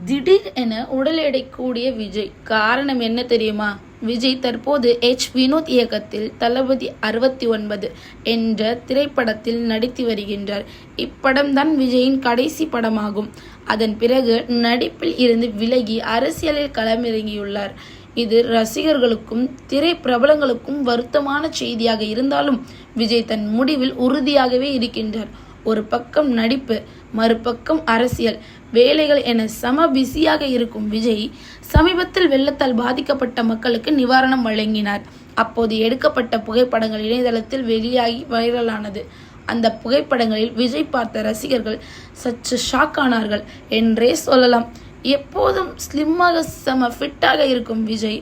திடீர் என உடல் எடை கூடிய விஜய். காரணம் என்ன தெரியுமா? விஜய் தற்போது வினோத் இயக்கத்தில் தளபதி 69 என்ற திரைப்படத்தில் நடித்து வருகின்றார். இப்படம் தான் விஜயின் கடைசி படமாகும். அதன் பிறகு நடிப்பில் இருந்து விலகி அரசியலில் களமிறங்கியுள்ளார். இது ரசிகர்களுக்கும் திரை பிரபலங்களுக்கும் வருத்தமான செய்தியாக இருந்தாலும் விஜய் தன் முடிவில் உறுதியாகவே இருக்கின்றார். ஒரு பக்கம் நடிப்பு, மறுபக்கம் அரசியல் வேலைகள் என சம பிஸியாக இருக்கும் விஜய் சமீபத்தில் வெள்ளத்தால் பாதிக்கப்பட்ட மக்களுக்கு நிவாரணம் வழங்கினார். அப்போது எடுக்கப்பட்ட புகைப்படங்கள் இணையதளத்தில் வெளியாகி வைரலானது. அந்த புகைப்படங்களில் விஜய் பார்த்த ரசிகர்கள் சற்று ஷாக் ஆனார்கள் என்றே சொல்லலாம். எப்போதும் ஸ்லிம்மாக செம ஃபிட்டாக இருக்கும் விஜய்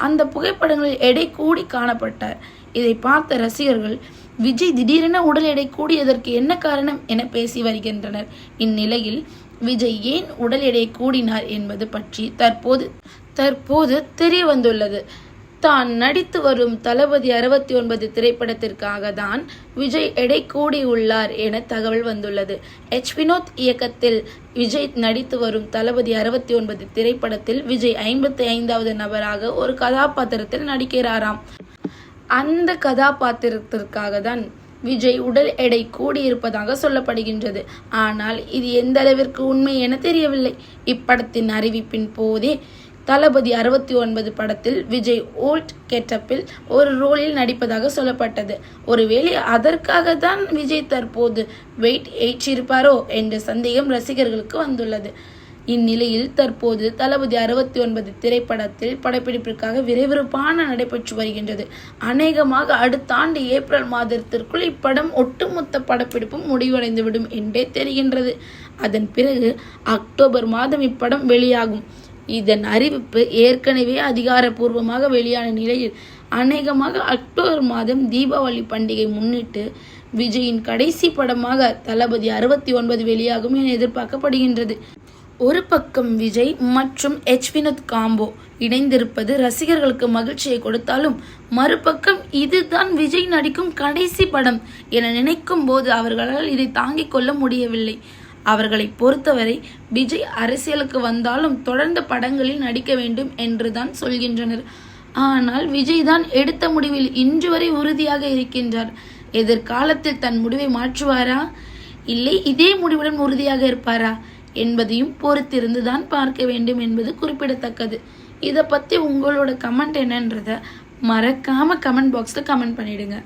அந்த புகைப்படங்களில் எடை கூடி காணப்பட்டார். இதை பார்த்த ரசிகர்கள் விஜய் திடீரென உடல் எடை கூடியதற்கு என்ன காரணம் என பேசி வருகின்றனர். இந்நிலையில் விஜய் ஏன் உடல் எடை கூடினார் என்பது பற்றி தற்போது தெரிய வந்துள்ளது. தான் நடித்து வரும் தளபதி 69 திரைப்படத்திற்காக தான் விஜய் எடை கூடியுள்ளார் என தகவல் வந்துள்ளது. வினோத் இயக்கத்தில் விஜய் நடித்து வரும் தளபதி 69 திரைப்படத்தில் விஜய் 55வது நபராக ஒரு கதாபாத்திரத்தில் நடிக்கிறாராம். அந்த கதாபாத்திரத்திற்காக தான் விஜய் உடல் எடை கூடியிருப்பதாக சொல்லப்படுகின்றது. ஆனால் இது எந்த அளவிற்கு உண்மை என தெரியவில்லை. இப்படத்தின் அறிவிப்பின் போதே தளபதி 69 படத்தில் விஜய் ஓல்ட் கெட்டப்பில் ஒரு ரோலில் நடிப்பதாக சொல்லப்பட்டது. ஒருவேளை அதற்காக தான் விஜய் தற்போது வெயிட் ஏற்றிருப்பாரோ என்ற சந்தேகம் ரசிகர்களுக்கு வந்துள்ளது. இந்நிலையில் தற்போது தளபதி 69 திரைப்படத்தில் படப்பிடிப்பிற்காக விறுவிறுப்பான நடைபெற்று வருகின்றது. அநேகமாக அடுத்த ஆண்டு ஏப்ரல் மாதத்திற்குள் இப்படம் ஒட்டுமொத்த படப்பிடிப்பும் முடிவடைந்துவிடும் என்றே தெரிகின்றது. அதன் பிறகு அக்டோபர் மாதம் இப்படம் வெளியாகும். இதன் அறிவிப்பு ஏற்கனவே அதிகாரப்பூர்வமாக வெளியான நிலையில் அநேகமாக அக்டோபர் மாதம் தீபாவளி பண்டிகை முன்னிட்டு விஜயின் கடைசி படமாக தளபதி 69 வெளியாகும் என எதிர்பார்க்கப்படுகின்றது. ஒரு பக்கம் விஜய் மற்றும் வினோத் காம்போ இணைந்திருப்பது ரசிகர்களுக்கு மகிழ்ச்சியை கொடுத்தாலும் மறுபக்கம் இதுதான் விஜய் நடிக்கும் கடைசி படம் என நினைக்கும் போது அவர்களால் இதை தாங்கிக் கொள்ள முடியவில்லை. அவர்களை பொறுத்தவரை விஜய் அரசியலுக்கு வந்தாலும் தொடர்ந்த படங்களில் நடிக்க வேண்டும் என்றுதான் சொல்கின்றனர். ஆனால் விஜய் தான் எடுத்த முடிவில் இன்று வரை உறுதியாக இருக்கின்றார். எதிர்காலத்தில் தன் முடிவை மாற்றுவாரா, இல்லை இதே முடிவுடன் உறுதியாக இருப்பாரா என்பதையும் பொறுத்திருந்து தான் பார்க்க வேண்டும் என்பது குறிப்பிடத்தக்கது. இதை பற்றி உங்களோட கமெண்ட் என்னன்றதை மறக்காம கமெண்ட் பாக்ஸில் கமெண்ட் பண்ணிடுங்க.